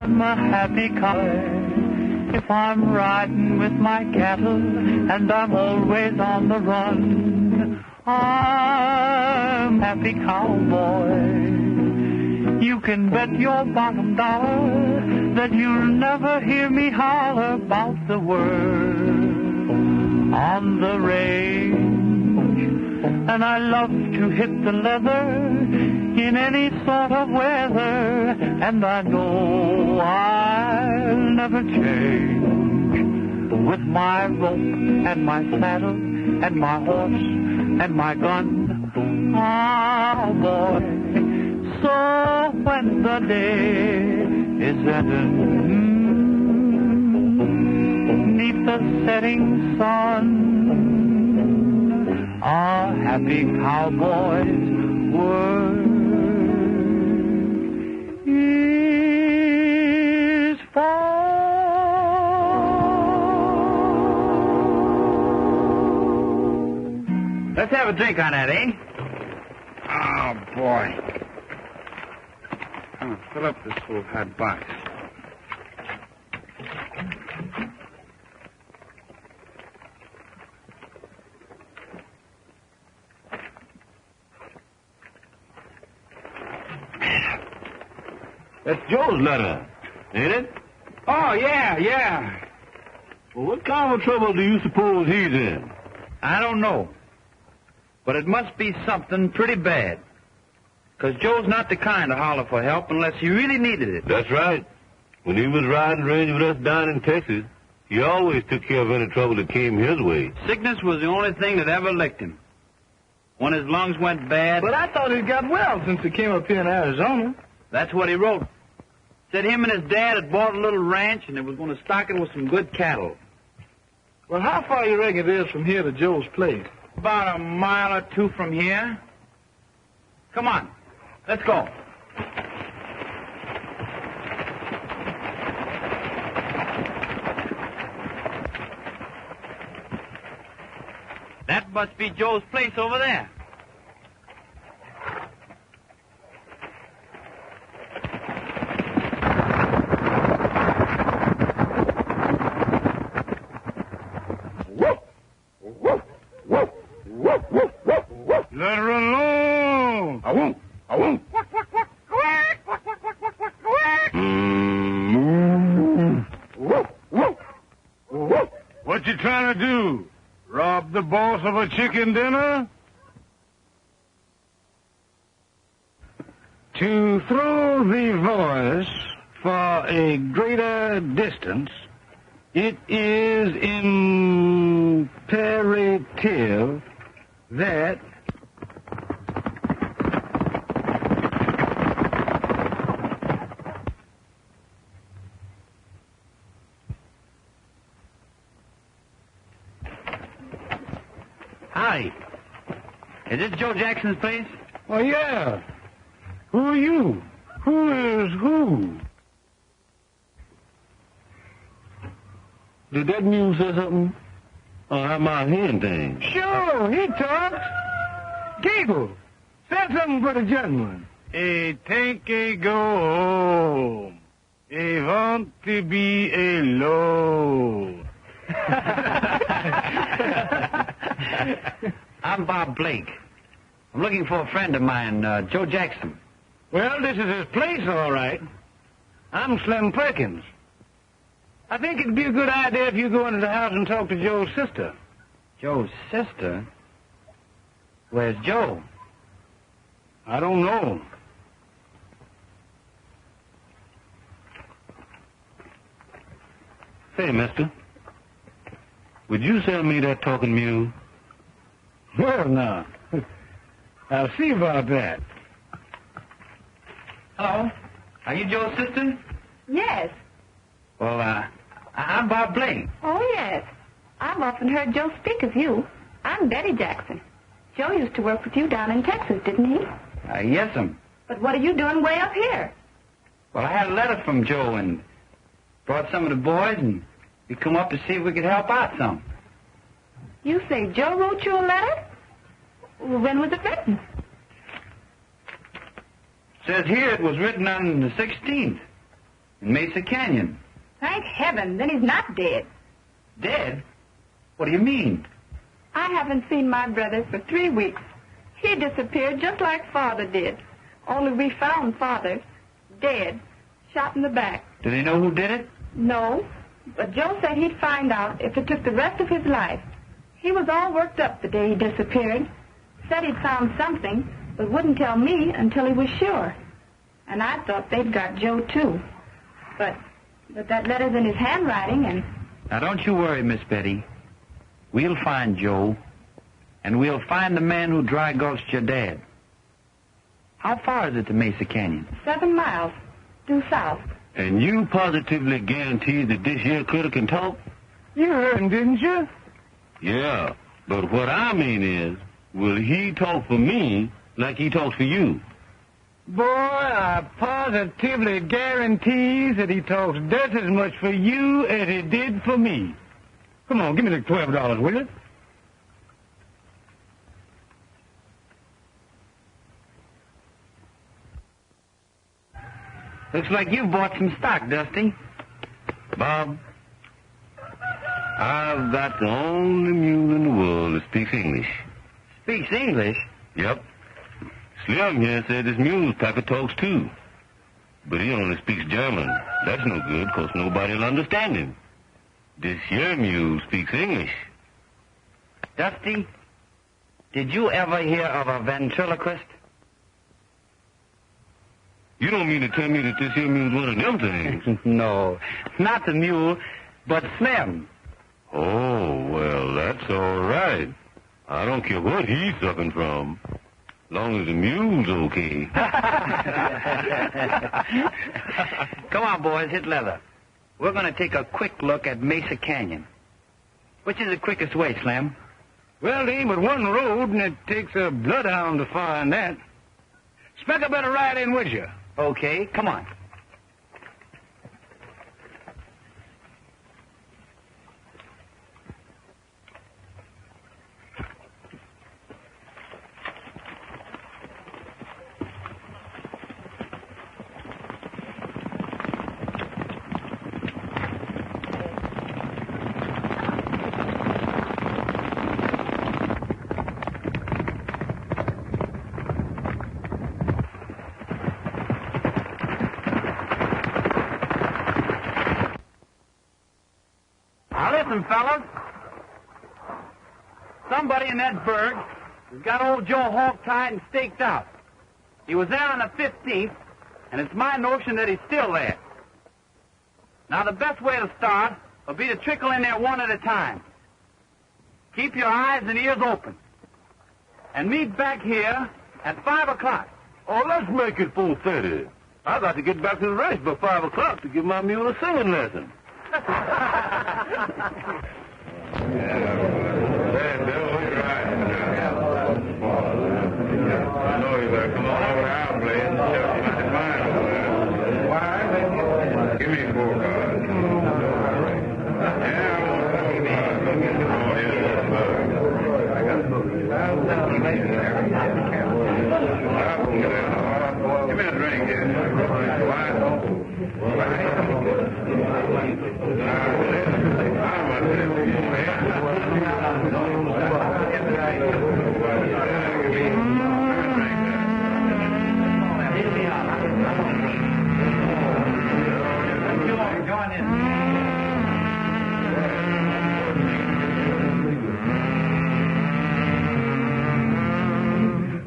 I'm a happy cowboy if I'm riding with my cattle and I'm always on the run. I'm happy cowboy. You can bet your bottom dollar that you'll never hear me holler about the word on the range. And I love to hit the leather in any sort of weather, and I know I'll never change. With my rope and my saddle and my horse and my gun, oh boy. So when the day is ending, neath the setting sun, a happy cowboy's word is for. Let's have a drink on that, eh? Oh, boy. Fill up this full hot box. That's Joe's letter, ain't it? Oh, yeah. Well, what kind of trouble do you suppose he's in? I don't know. But it must be something pretty bad. Because Joe's not the kind to holler for help unless he really needed it. That's right. When he was riding range with us down in Texas, he always took care of any trouble that came his way. Sickness was the only thing that ever licked him. When his lungs went bad... But I thought he got well since he came up here in Arizona. That's what he wrote. Said him and his dad had bought a little ranch and they was going to stock it with some good cattle. Well, how far you reckon it is from here to Joe's place? About a mile or two from here. Come on, let's go. That must be Joe's place over there. Let her alone. I won't. What you trying to do? Rob the boss of a chicken dinner? To throw the voice for a greater distance, it is imperative that Howdy. Is this Joe Jackson's place? Oh, yeah. Who are you? Who is who? Did that mule say something? Oh, how my hearing thing? Sure, he talks. Gable, said something for the gentleman. Think a go home. A want to be alone. I'm Bob Blake. I'm looking for a friend of mine, Joe Jackson. Well, this is his place, all right. I'm Slim Perkins. I think it'd be a good idea if you go into the house and talk to Joe's sister. Joe's sister? Where's Joe? I don't know. Say, mister, would you sell me that talking mule? Well, now, I'll see about that. Hello? Are you Joe's sister? Yes. Well, I'm Bob Blake. Oh, yes. I've often heard Joe speak of you. I'm Betty Jackson. Joe used to work with you down in Texas, didn't he? Yes'm. But what are you doing way up here? Well, I had a letter from Joe and brought some of the boys, and we come up to see if we could help out some. You say Joe wrote you a letter? Well, when was it written? Says here it was written on the 16th. in Mesa Canyon. Thank heaven, then he's not dead. Dead? What do you mean? I haven't seen my brother for 3 weeks. He disappeared just like Father did. Only we found Father dead, shot in the back. Do they know who did it? No, but Joe said he'd find out if it took the rest of his life. He was all worked up the day he disappeared. Said he'd found something, but wouldn't tell me until he was sure. And I thought they'd got Joe, too. But that letter's in his handwriting, and... Now, don't you worry, Miss Betty. We'll find Joe, and we'll find the man who dry gulched your dad. How far is it to Mesa Canyon? 7 miles, due south. And you positively guarantee that this here critter can talk? You heard him, didn't you? Yeah, but what I mean is, will he talk for me like he talks for you? Boy, I positively guarantee that he talks just as much for you as he did for me. Come on, give me the $12, will you? Looks like you bought some stock, Dusty. Bob, I've got the only mule in the world that speaks English. Speaks English? Yep. Slim here said this mule's pappy talks too. But he only speaks German. That's no good, 'cause nobody'll understand him. This here mule speaks English. Dusty, did you ever hear of a ventriloquist? You don't mean to tell me that this here mule's one of them things? No, not the mule, but Slim. Oh, well, that's all right. I don't care what he's sucking from, long as the mule's okay. Come on, boys, hit leather. We're going to take a quick look at Mesa Canyon. Which is the quickest way, Slim? Well, there ain't but one road, and it takes a bloodhound to find that. Speck, I better ride in with you. Okay, come on. Listen, fellas. Somebody in that burg has got old Joe hog-tied and staked out. He was there on the 15th, and it's my notion that he's still there. Now, the best way to start will be to trickle in there one at a time. Keep your eyes and ears open. And meet back here at 5 o'clock. Oh, let's make it 4:30. I got to get back to the race by 5 o'clock to give my mule a singing lesson. I know you better come on over to our place and shut my mind over there. Why? Give me 4 cards. Yeah, I want 4 cards. Oh, yeah, I got a book. Give me a drink here.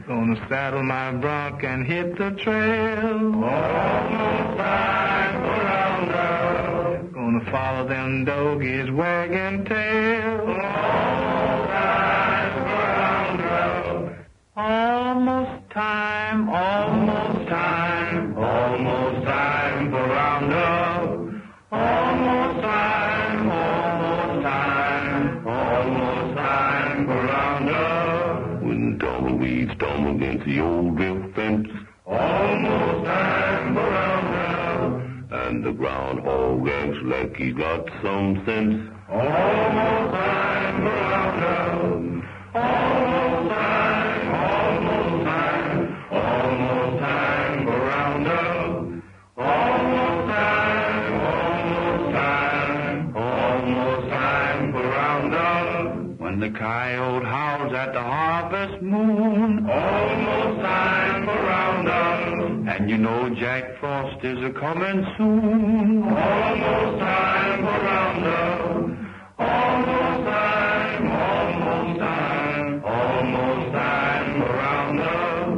Gonna saddle my bronc and hit the trail. Almost time for roundup. Gonna follow them doggies wagging tail. Almost time for roundup. Almost time, almost time, almost time for roundup. Almost time, almost time, almost time for roundup. When tumbleweeds tumble against the old brick fence, Almost time for roundup. and the groundhog acts like he got some sense. Almost time for roundup. Almost time, almost time, almost time for roundup. Almost time, the coyote howls at the harvest moon. Almost time for roundup. And you know Jack Frost is a-comin' soon. Almost time for roundup. Almost time, almost time. Almost time for roundup.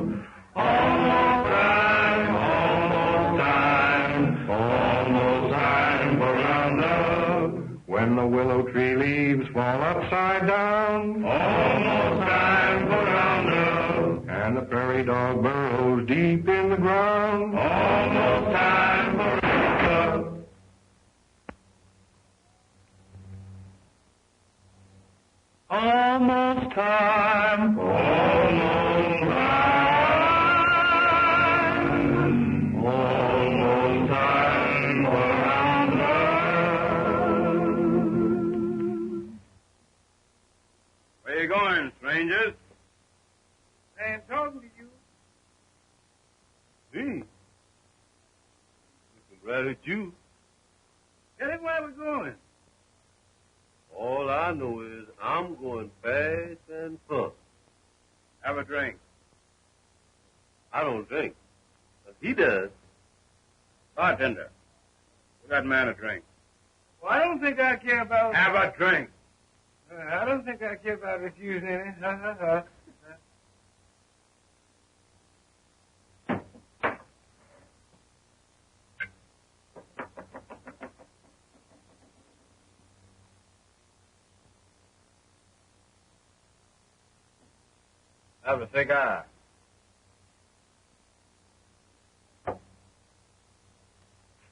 Almost time, almost time. Almost time for roundup. When the willow tree leaves fall upside down. Almost time for roundup. And the prairie dog burrows deep in the ground. Almost time for roundup. Almost time. Almost time. Almost time for roundup. Where you going, strangers? I'm talking to you. Me? Looking right at you. Tell him where we're going. All I know is I'm going fast and fun. Have a drink. I don't drink. But he does. Bartender, give that man a drink. Well, I don't think I care about... Have a drink. I don't think I care about refusing any. Ha, ha, ha. Have a cigar.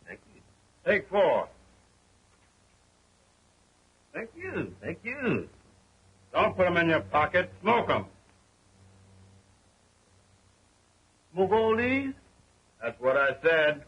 Thank you. Take 4. Thank you. Thank you. Don't put them in your pocket. Smoke them. Smoke all these? That's what I said.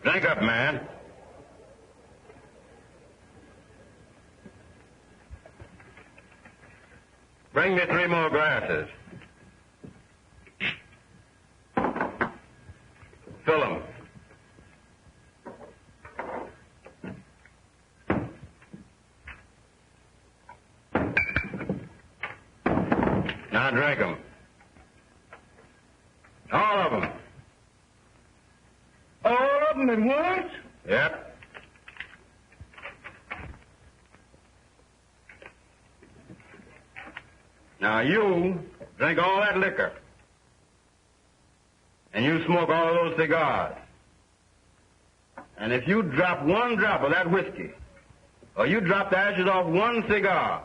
Drink up, man. Bring me 3 more glasses. Fill them. Now drink them. All of them. All of them at once? Yep. Now you drink all that liquor. And you smoke all of those cigars. And if you drop 1 drop of that whiskey, or you drop the ashes off 1 cigar,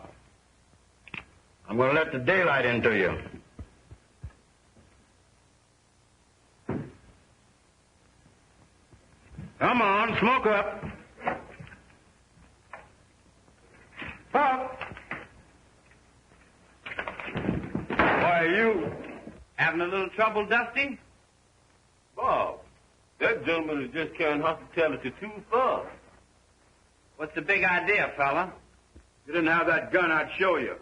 I'm going to let the daylight into you. Come on, smoke up. Pop. Why, you having a little trouble, Dusty? Bob, that gentleman is just carrying hospitality too far. What's the big idea, fella? If you didn't have that gun, I'd show you.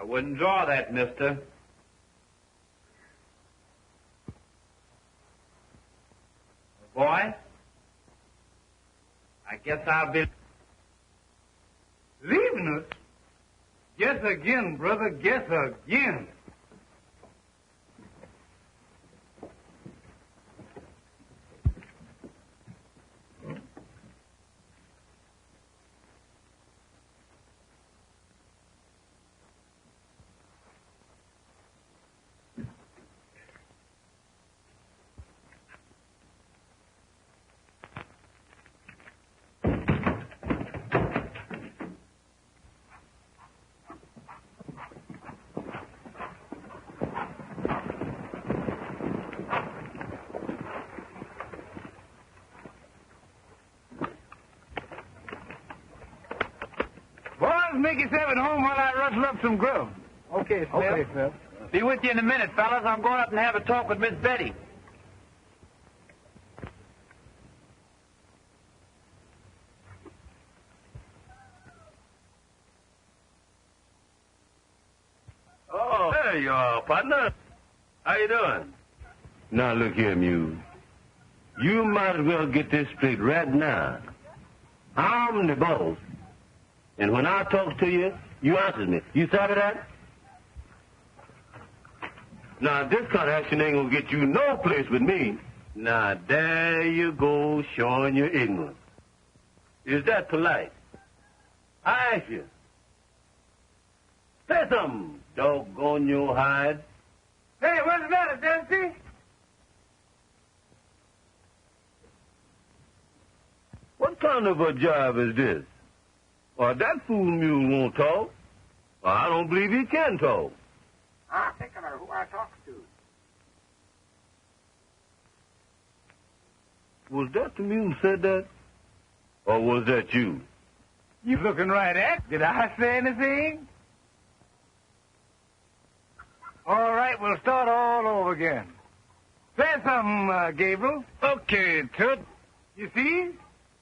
wouldn't draw that, mister. Boy, I guess I'll be... Leaving us? Guess again, brother, guess again. Make yourself at home while I rustle up some grub. Okay, Phil. Okay, Phil. Be with you in a minute, fellas. I'm going up and have a talk with Miss Betty. Oh, there you are, partner. How you doing? Now, look here, Mule. You might as well get this straight right now. I'm the boss. And when I talk to you, you answer me. You sabi that? Now, this kind of action ain't gonna get you no place with me. Now, there you go, showing your ignorance. Is that polite? I ask you. Say something, doggone your hide. Hey, what's the matter, Dempsey? What kind of a job is this? Well, that fool mule won't talk. Well, I don't believe he can talk. I think I know who I talked to. Was that the mule said that? Or was that you? You looking right at? Did I say anything? All right, we'll start all over again. Say something, Gabriel. Okay, Tut. You see?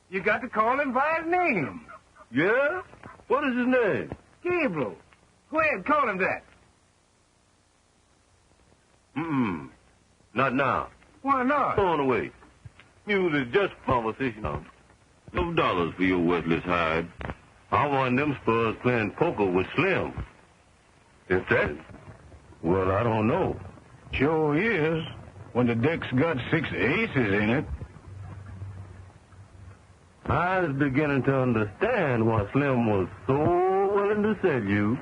You got to call him by his name. Yeah? What is his name? Gabriel. Go ahead, call him that. Not now. Why not? Go on away. Mule is just conversation on. No dollars for your worthless hide. I won them spurs playing poker with Slim. Is that? Well, I don't know. Sure is, when the deck's got 6 aces in it. I was beginning to understand why Slim was so willing to sell you.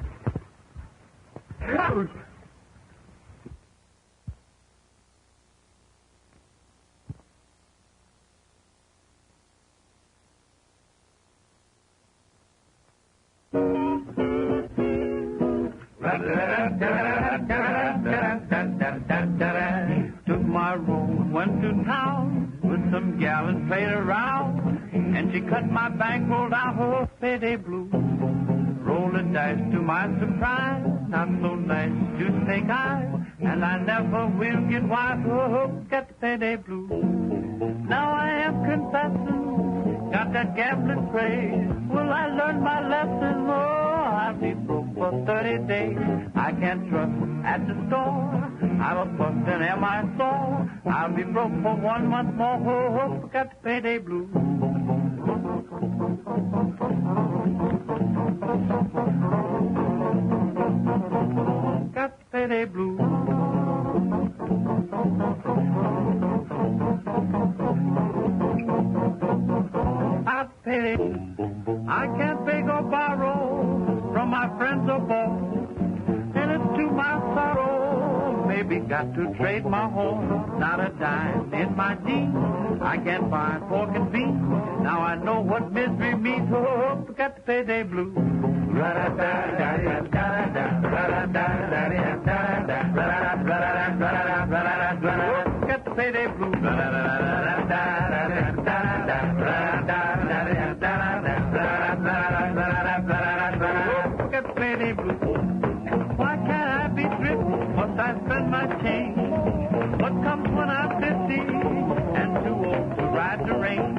Took my road, went to town with some gal and played around, and she cut my bankroll down her payday blue. Roll the dice to my surprise, not so nice to take eyes, and I never will get wise. Oh, get the payday blue. Now I am confessing, got that gambling craze. Will I learn my lesson? Oh, I'll be broke for 30 days. I can't trust at the store. I'm a bust and am I sore? I'll be broke for 1 month more. Oh, got the payday blue. Got the payday blue. I pay. I can't beg or borrow from my friends or boss, and it's to my sorrow. Maybe got to trade my horse, not a dime in my jeans. I can't buy pork and beans. Now I know what misery means. Oh, got the payday blue. Got the payday blue. Got the payday blue. Why can't I be thrifty? Must I spend my change? What comes when I'm 50 and too old to ride the range?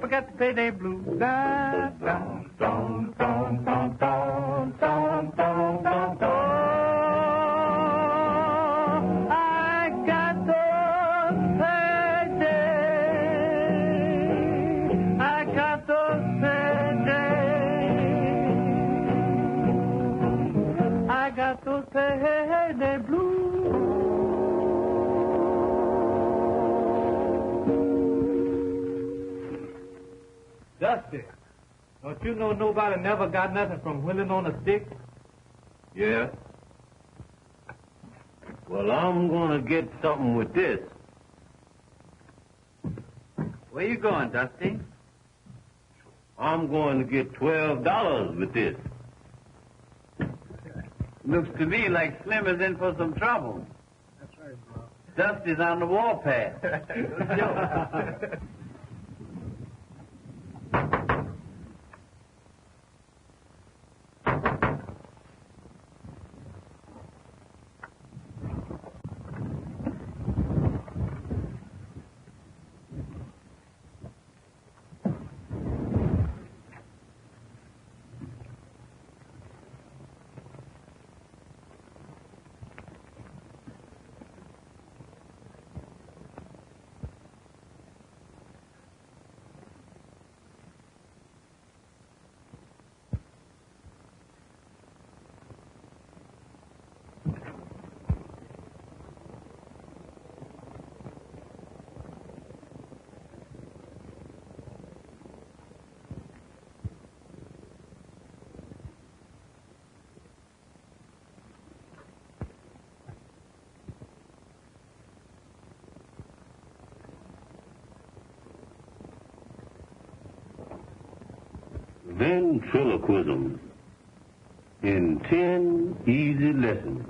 Forget the payday blues. Da, dum, dum, dum, dum, dum, dum, dum, dum, dum. I got those paydays. I got those paydays. I got those payday blues. Dusty, don't you know nobody never got nothing from whittling on a stick? Yeah? Well, I'm gonna get something with this. Where you going, Dusty? I'm going to get $12 with this. Looks to me like Slim is in for some trouble. That's right, bro. Dusty's on the warpath. Ventriloquism in 10 easy lessons.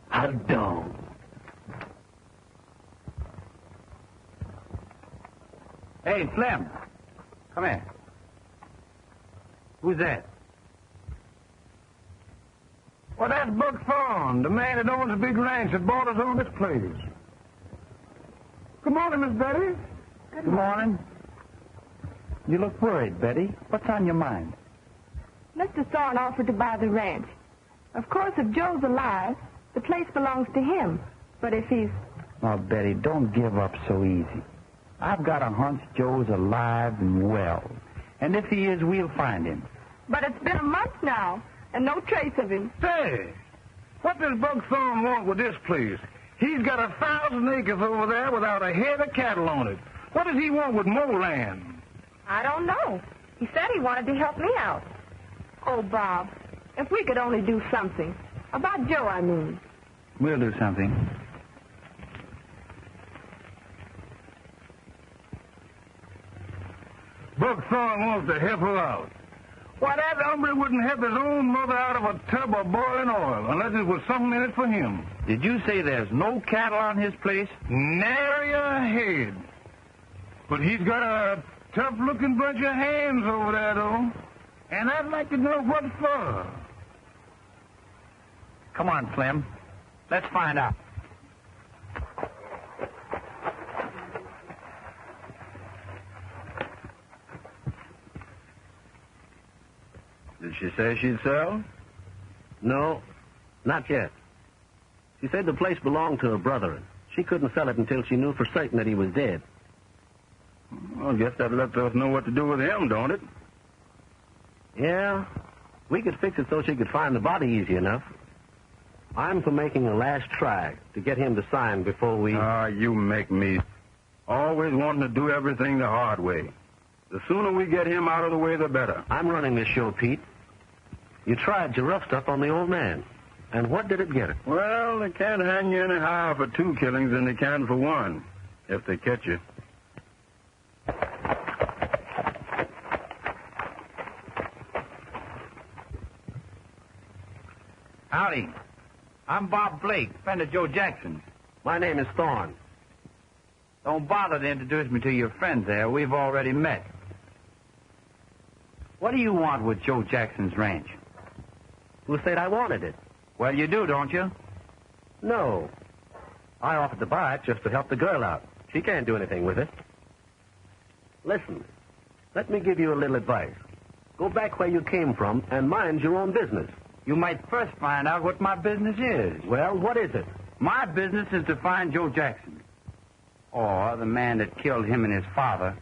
Hot dog. Hey, Slim. Come here. Who's that? Well, that's Buck Thorne, the man that owns the big ranch that bought us on this place. Good morning, Miss Betty. Good morning. You look worried, Betty. What's on your mind? Mr. Thorne offered to buy the ranch. Of course, if Joe's alive, the place belongs to him. But if he's... Oh, Betty, don't give up so easy. I've got a hunch Joe's alive and well. And if he is, we'll find him. But it's been a month now, and no trace of him. Say, what does Buck Thorne want with this place? He's got 1,000 acres over there without a head of cattle on it. What does he want with more land? I don't know. He said he wanted to help me out. Oh, Bob, if we could only do something. About Joe, I mean. We'll do something. Buck Thorne wants to help her out. Why, that hombre wouldn't help his own mother out of a tub of boiling oil unless it was something in it for him. Did you say there's no cattle on his place? Nary a head. But he's got a tough-looking bunch of hands over there, though. And I'd like to know what for. Come on, Slim. Let's find out. Did she say she'd sell? No, not yet. She said the place belonged to her brother, and she couldn't sell it until she knew for certain that he was dead. Well, I guess that lets us know what to do with him, don't it? Yeah, we could fix it so she could find the body easy enough. I'm for making a last try to get him to sign before we... Ah, you make me. Always wanting to do everything the hard way. The sooner we get him out of the way, the better. I'm running this show, Pete. You tried your rough stuff on the old man. And what did it get her? Well, they can't hang you any higher for 2 killings than they can for 1, if they catch you. Howdy. I'm Bob Blake, friend of Joe Jackson's. My name is Thorne. Don't bother to introduce me to your friends there. We've already met. What do you want with Joe Jackson's ranch? Who said I wanted it? Well, you do, don't you? No. I offered to buy it just to help the girl out. She can't do anything with it. Listen, let me give you a little advice. Go back where you came from and mind your own business. You might first find out what my business is. Well, what is it? My business is to find Joe Jackson. Or the man that killed him and his father.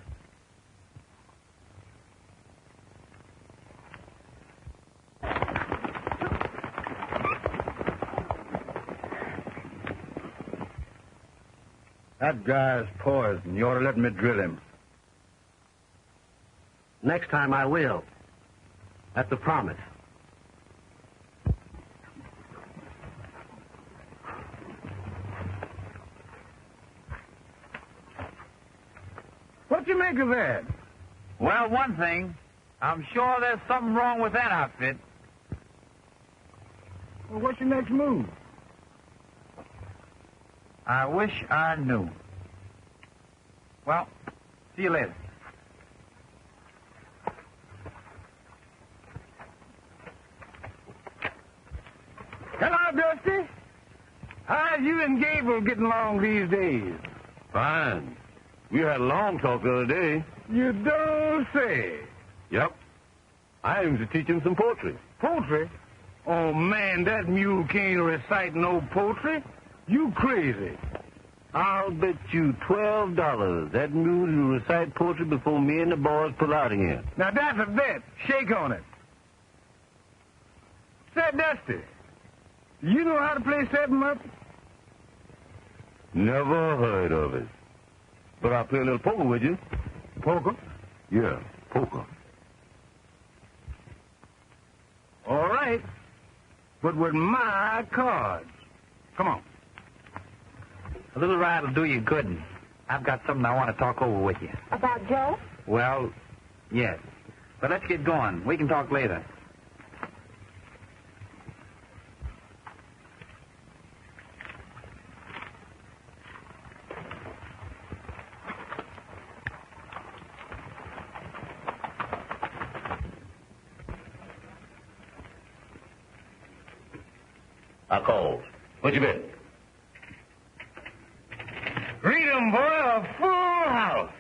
That guy's poison. You ought to let me drill him. Next time I will. That's a promise. What you make of that? Well, one thing, I'm sure there's something wrong with that outfit. Well, what's your next move? I wish I knew. Well, see you later. Hello, Dusty. How's you and Gable getting along these days? Fine. We had a long talk the other day. You don't say. Yep. I aims to teach him some poetry. Poetry? Oh, man, that mule can't recite no poetry. You crazy. I'll bet you $12 that mule will recite poetry before me and the boys pull out again. Now, that's a bet. Shake on it. Say, Dusty, you know how to play 7-up? Never heard of it. But I'll play a little poker with you. Poker? Yeah, poker. All right. But with my cards. Come on. A little ride will do you good, and I've got something I want to talk over with you. About Joe? Well, yes. But let's get going. We can talk later. I called. What you bet? Read 'em, boy, a full house.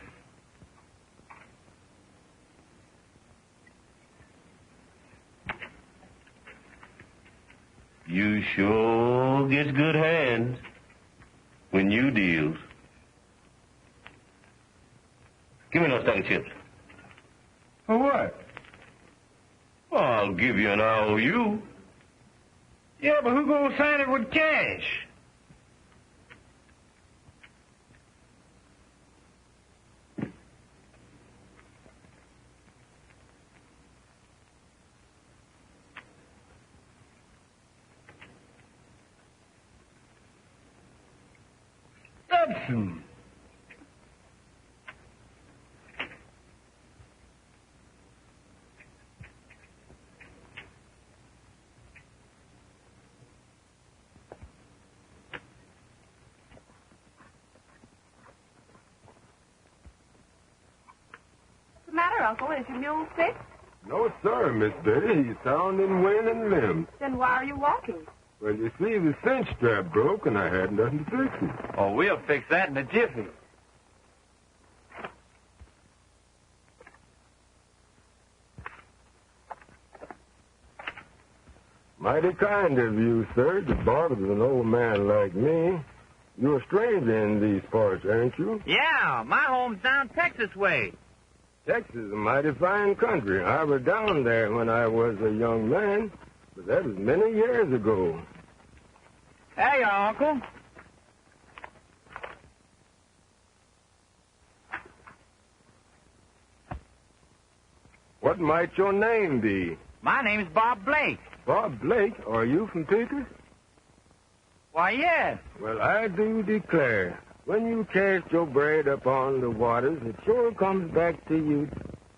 You sure gets good hands when you deals. Give me those stack of chips. For what? Well, I'll give you an IOU. Yeah, but who gonna sign it with cash? Hudson. What's the matter, Uncle? Is your mule sick? No, sir, Miss Betty. He's sound in wind and limb. Then why are you walking? Well, you see, the cinch strap broke, and I had nothing to fix it. Oh, we'll fix that in a jiffy. Mighty kind of you, sir, to bother with an old man like me. You're a stranger in these parts, aren't you? Yeah, my home's down Texas way. Texas is a mighty fine country. I was down there when I was a young man, but that was many years ago. Hey, Uncle. What might your name be? My name's Bob Blake. Bob Blake? Are you from Perkins? Why, yes. Well, I do declare, when you cast your braid upon the waters, it sure comes back to you.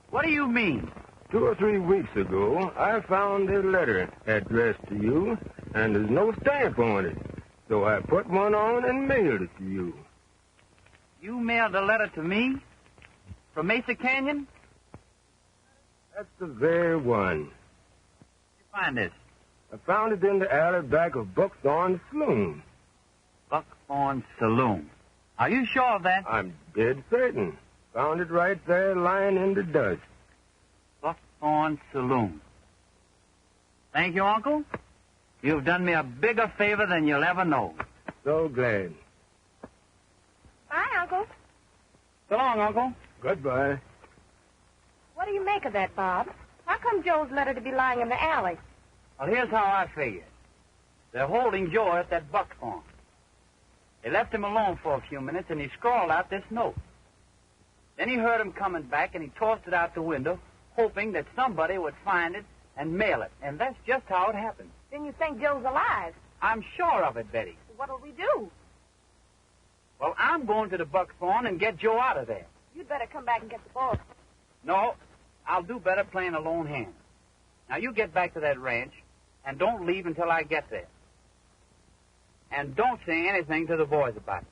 What do you mean? 2 or 3 weeks ago, I found a letter addressed to you, and there's no stamp on it. So I put one on and mailed it to you. You mailed a letter to me? From Mesa Canyon? That's the very one. Where'd you find this? I found it in the alley back of Thorne saloon. Thorne saloon. Are you sure of that? I'm dead certain. Found it right there lying in the dust. Thorne saloon. Thank you, Uncle. You've done me a bigger favor than you'll ever know. So glad. Bye, Uncle. So long, Uncle. Goodbye. What do you make of that, Bob? How come Joe's letter to be lying in the alley? Well, here's how I figure. They're holding Joe at that buck farm. They left him alone for a few minutes, and he scrawled out this note. Then he heard him coming back, and he tossed it out the window, hoping that somebody would find it and mail it. And that's just how it happened. Then you think Joe's alive. I'm sure of it, Betty. What'll we do? Well, I'm going to the buck farm and get Joe out of there. You'd better come back and get the boy. No, I'll do better playing a lone hand. Now, you get back to that ranch, and don't leave until I get there. And don't say anything to the boys about it.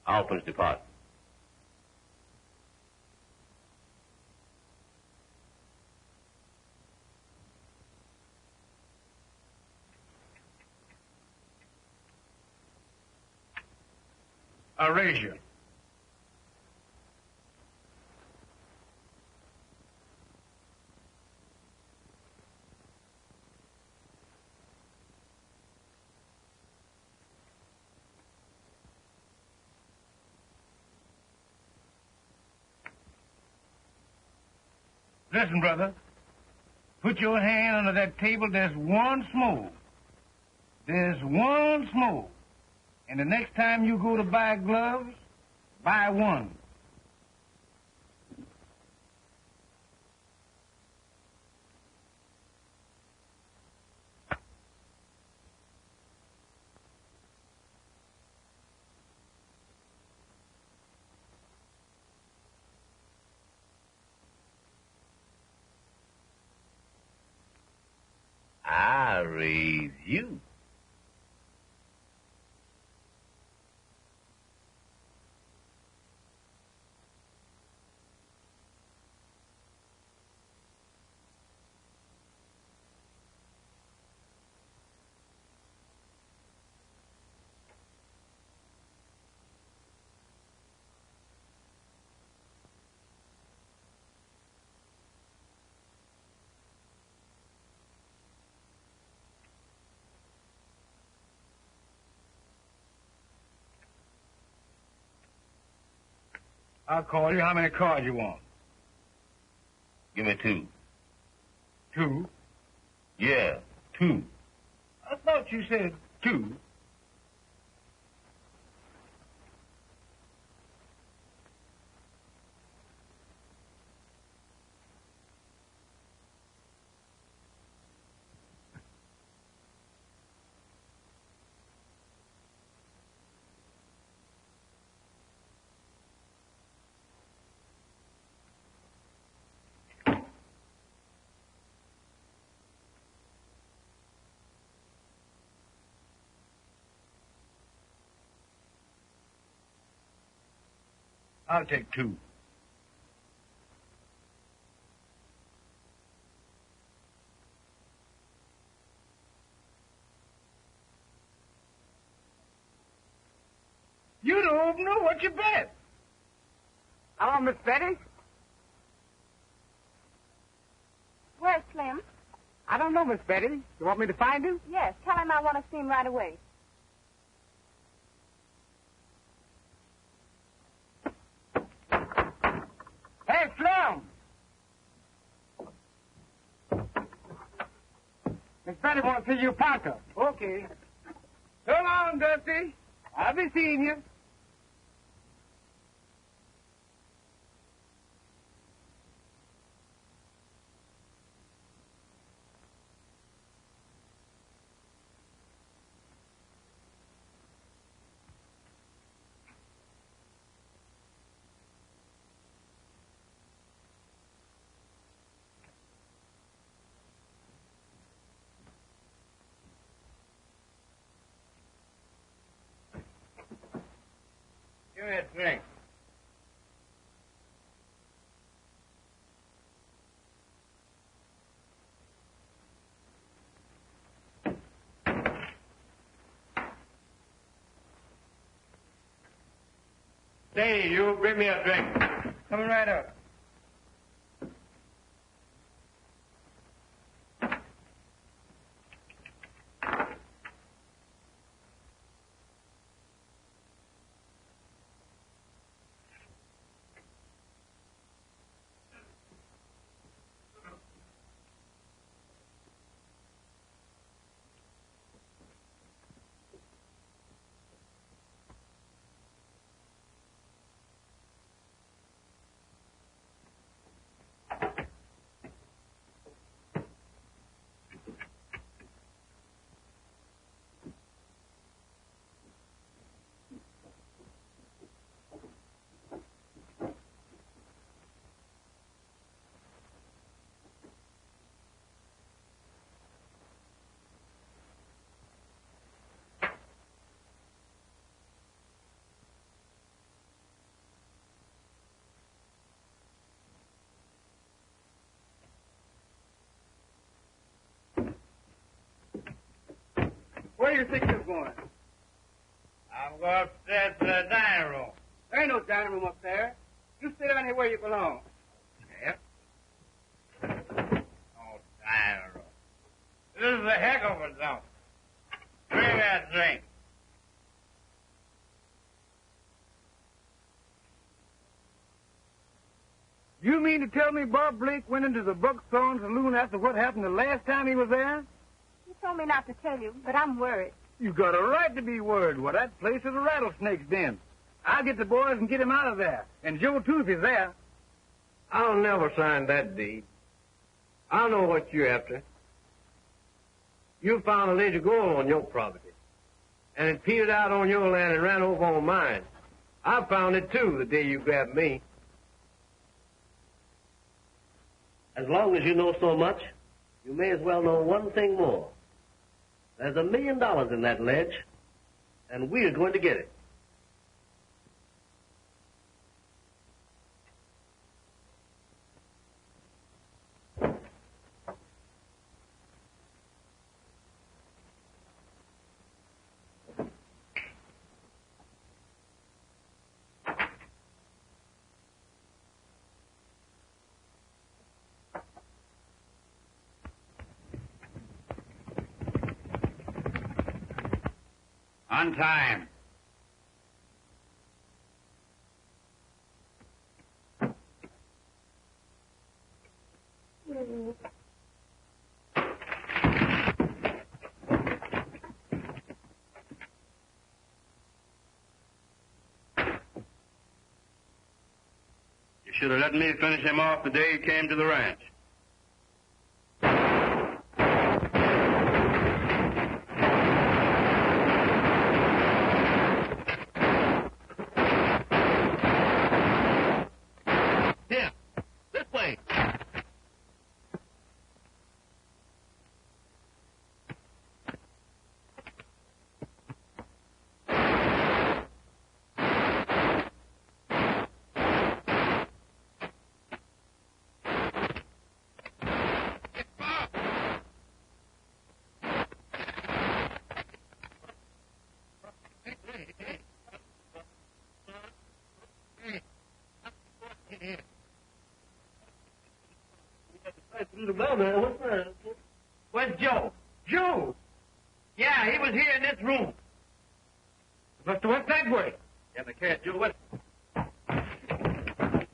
I'll finish the pot. Erasure. Listen, brother. Put your hand under that table. There's one smoke. There's one smoke. And the next time you go to buy gloves, buy one. I raise you. I'll call you. How many cards you want? Give me 2. 2? Yeah, 2. I thought you said 2. I'll take 2. You the opener. What you bet? Hello, Miss Betty? Where's Slim? I don't know, Miss Betty. You want me to find him? Yes, tell him I want to see him right away. Hey, Slim! Miss Betty wants to see you, Parker. Okay. So long, Dusty. I'll be seeing you. Give me a drink. Say, you bring me a drink. Coming right up. Where do you think you're going? I'm going upstairs to the dining room. There ain't no dining room up there. You sit down here where you belong. Yep. Oh, dining room. This is a heck of a dump. Bring that drink. You mean to tell me Bob Blake went into the Thorne saloon after what happened the last time he was there? You told me not to tell you, but I'm worried. You got a right to be worried. Well, that place is a rattlesnake's den. I'll get the boys and get him out of there. And Joe, too, if he's there. I'll never sign that deed. I know what you're after. You found a ledge of gold on your property. And it petered out on your land and ran over on mine. I found it, too, the day you grabbed me. As long as you know so much, you may as well know one thing more. There's $1 million in that ledge, and we're going to get it. On time. You should have let me finish him off the day he came to the ranch. Where's Joe? Joe! Yeah, he was here in this room. Must have went that way. Yeah, but can't do it.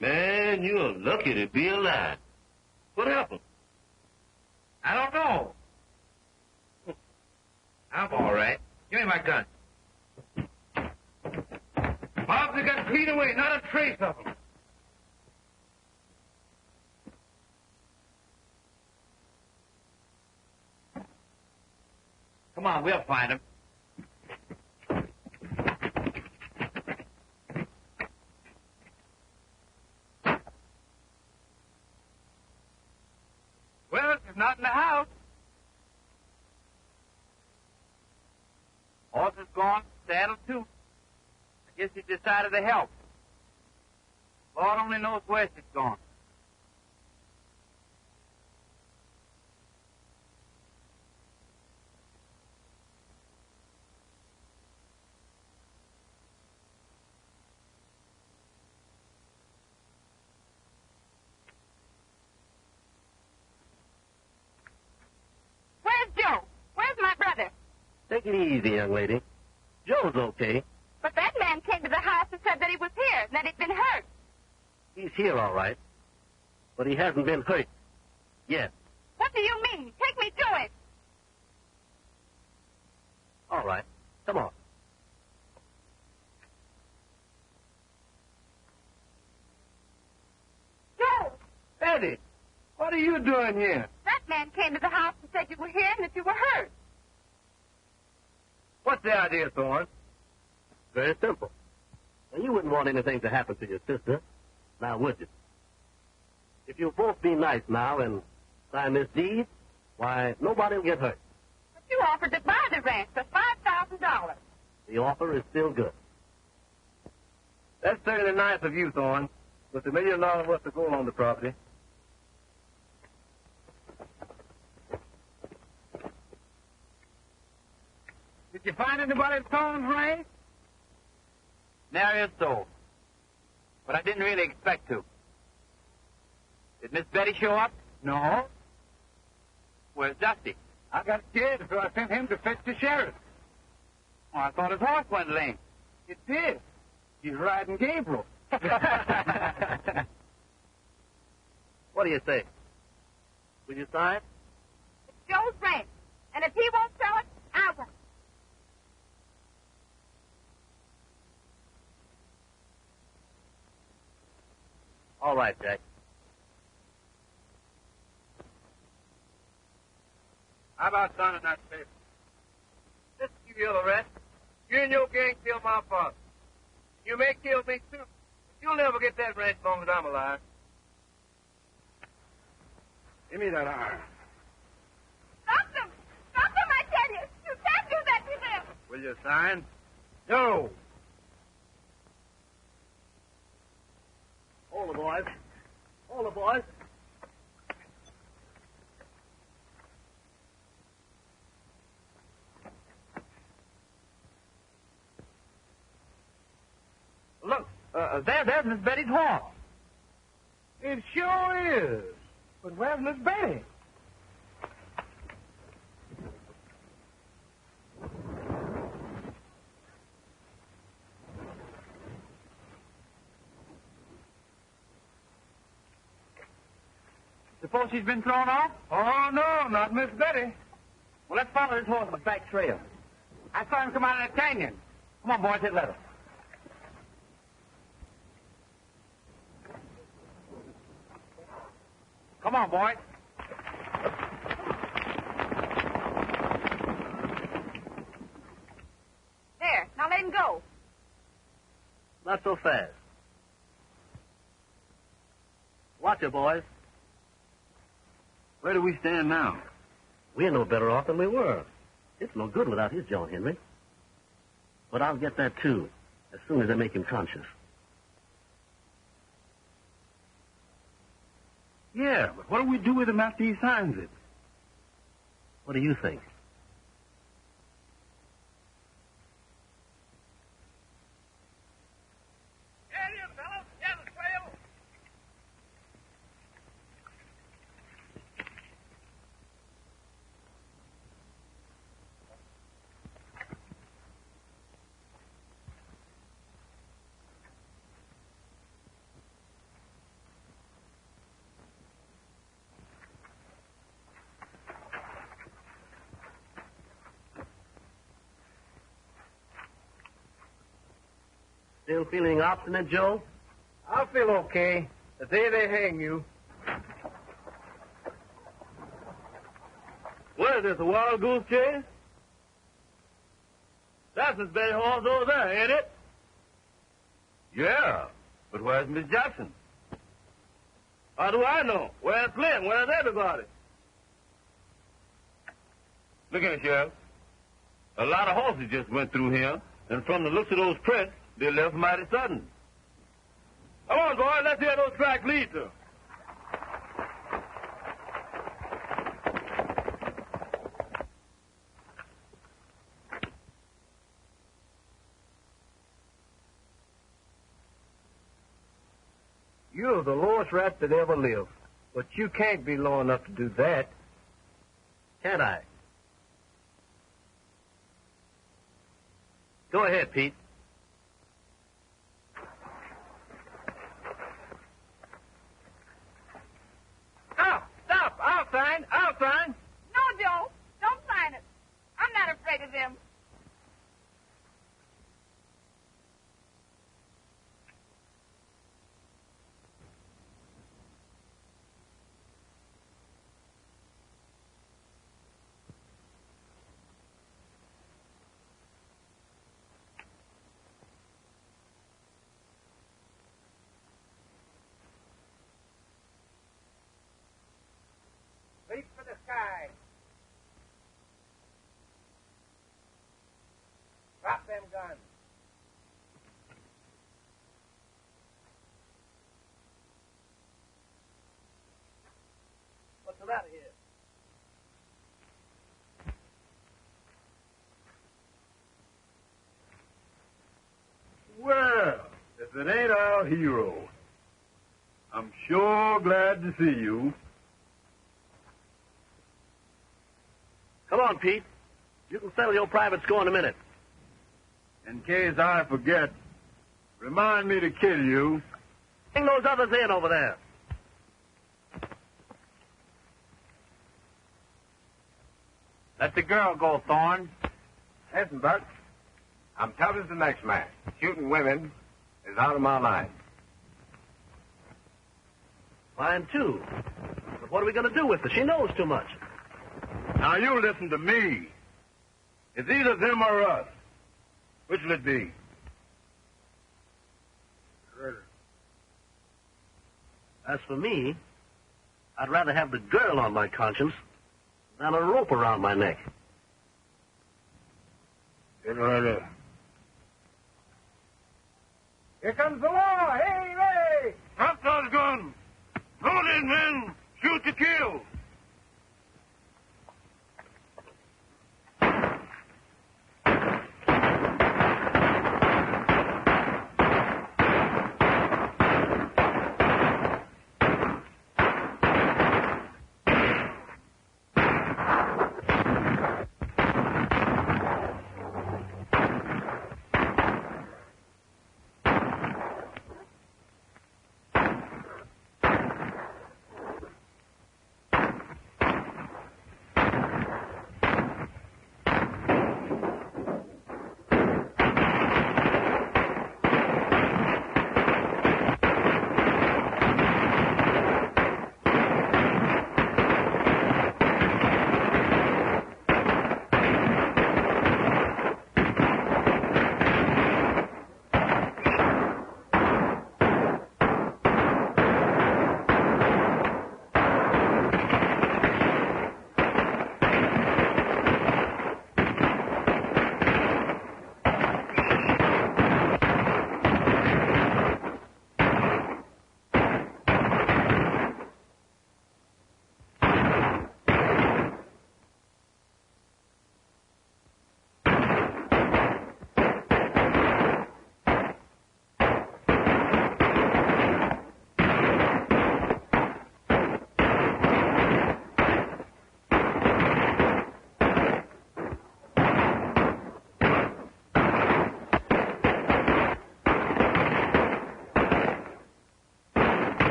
Man, you're lucky to be alive. What happened? I don't know. I'm all right. Give me my gun. Bob's got clean away, not a trace of him. Come on, we'll find him. Well, he's not in the house. Horse is gone, saddle too. I guess he decided decided to help. Lord only knows where she's gone. Where's Joe? Where's my brother? Take it easy, young lady. Joe's okay. But that man came to the house and said that he was here, that he'd been hurt. He's here, all right. But he hasn't been hurt yet. What do you mean? Take me to it. All right. Come on. Joe! Eddie, what are you doing here? That man came to the house and said you were here and that you were hurt. What's the idea, Thorne? Very simple. Now, you wouldn't want anything to happen to your sister, now would you? If you'll both be nice now and sign this deed, why, nobody will get hurt. But you offered to buy the ranch for $5,000. The offer is still good. That's certainly nice of you, Thorne. With $1 million worth of gold on the property. Did you find anybody at Thorne's ranch? Nary a soul. But I didn't really expect to. Did Miss Betty show up? No. Where's Dusty? I got scared, so I sent him to fetch the sheriff. Oh, I thought his horse went lame. It did. He's riding Gabriel. What do you say? Will you sign? It's Joe's ranch. And if he won't sell it, I won't. All right, Jack. How about signing that paper? Just to give you the rest. You and your gang killed my father. You may kill me, too. But you'll never get that ranch as long as I'm alive. Give me that iron. Stop them! Stop them, I tell you! You can't do that to them! Will you sign? No. Hold the boys. Hold the boys. Look, there's Miss Betty's horse. It sure is. But where's Miss Betty? Suppose she's been thrown off? Oh, no, not Miss Betty. Well, let's follow this horse's back trail. I saw him come out of the canyon. Come on, boys, hit leather. Come on, boys. There, now let him go. Not so fast. Watch it, boys. Where do we stand now? We're no better off than we were. It's no good without his John Henry. But I'll get that, too, as soon as I make him conscious. Yeah, but what do we do with him after he signs it? What do you think? Get him, fellows. Get the trail. Still feeling obstinate, Joe? I'll feel okay the day they hang you. What is this, a wild goose chase? That's Miss Betty horse over there, ain't it? Yeah, but where's Miss Jackson? How do I know? Where's Slim? Where's everybody? Look here, Sheriff. A lot of horses just went through here, and from the looks of those prints, They left mighty sudden. Come on, boys. Let's see where those tracks lead to. You're the lowest rat that ever lived. But you can't be low enough to do that. Can't I? Go ahead, Pete. Stop! I'll sign. No, Joe. Don't sign it. I'm not afraid of them. Reach for the sky. Drop them guns. What's the matter here? Well, if it ain't our hero, I'm sure glad to see you. Come on, Pete. You can settle your private score in a minute. In case I forget, remind me to kill you. Bring those others in over there. Let the girl go, Thorne. Listen, Buck. I'm tough as the next man. Shooting women is out of my line. Mine, too. But what are we going to do with her? She knows too much. Now, you listen to me. It's either them or us. Which will it be? As for me, I'd rather have the girl on my conscience than a rope around my neck. Get ready. Here comes the law. Hey, hey! Drop those guns. Hold in, men. Shoot to kill.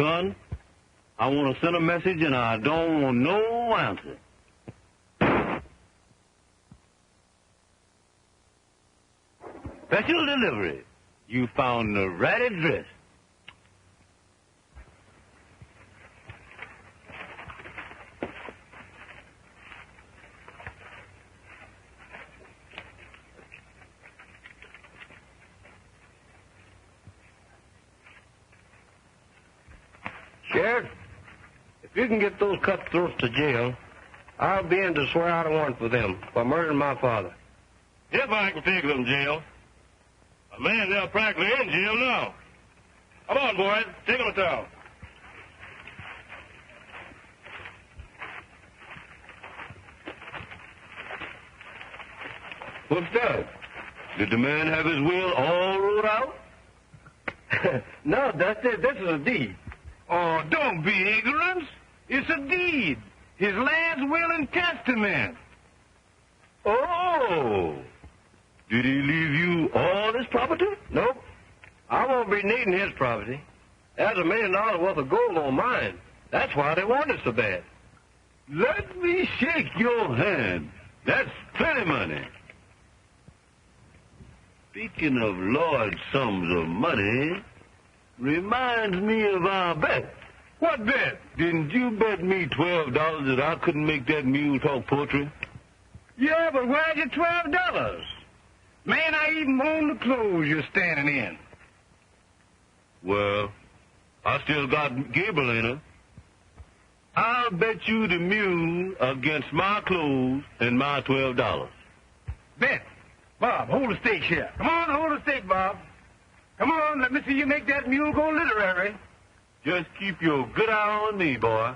gun. I want to send a message, and I don't want no answer. Special delivery. You found the right address. Sheriff, if you can get those cutthroats to jail, I'll be in to swear out a warrant for them for murdering my father. If I can take them to jail. A man, they're practically in jail now. Come on, boys. Take them to town. What's that? Did the man have his will all wrote out? No, Dusty, this is a deed. Oh, don't be ignorant. It's a deed. His last will and testament. Oh. Did he leave you all his property? Nope. I won't be needing his property. There's $1 million worth of gold on mine. That's why they want it so bad. Let me shake your hand. That's plenty money. Speaking of large sums of money, reminds me of our bet. What bet? Didn't you bet me $12 that I couldn't make that mule talk poetry? Yeah, but where's your $12? Man, I even own the clothes you're standing in. Well, I still got Gable in her. I'll bet you the mule against my clothes and my $12. Bet. Bob, hold the stake here. Come on, hold the stake, Bob. Come on, let me see you make that mule go literary. Just keep your good eye on me, boy.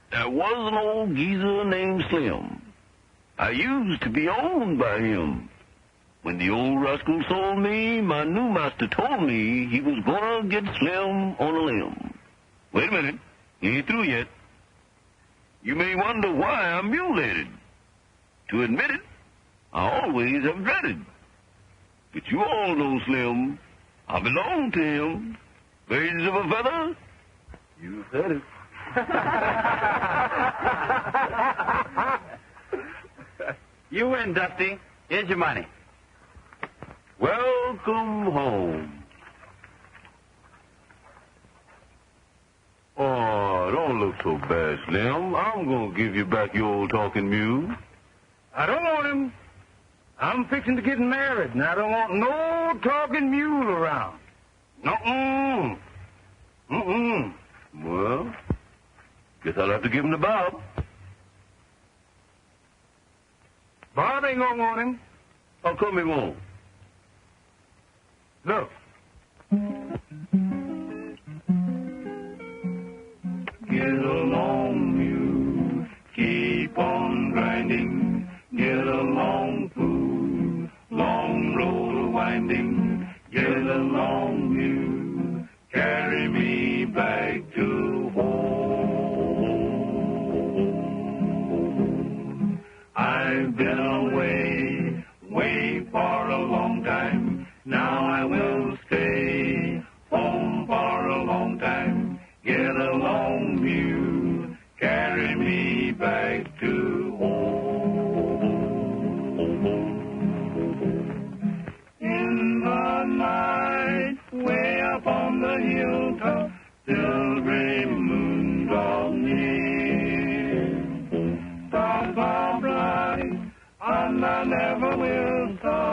There was an old geezer named Slim. I used to be owned by him. When the old rascal sold me, my new master told me he was gonna get Slim on a limb. Wait a minute. He ain't through yet. You may wonder why I'm mule-headed. To admit it, I always have dreaded. But you all know Slim. I belong to him. Birds of a feather, you said it. You win, Dusty. Here's your money. Welcome home. Oh, don't look so bad, Slim. I'm going to give you back your old talking mule. I don't want him. I'm fixing to get married, and I don't want no talking mule around. Mm-mm. Mm-mm. Well, guess I'll have to give him to Bob. Bob ain't gonna want him. How come he won't? Look. Get along, mule, keep on grinding. Get along, fool, long road winding. Get along, mule, carry me back to home. I've been away, way for a long time. Now I will stay home for a long time. Get along, mule, carry me back to home. In the night, way up on the hilltop, still gray moon draws near. Stars are bright, and I never will stop.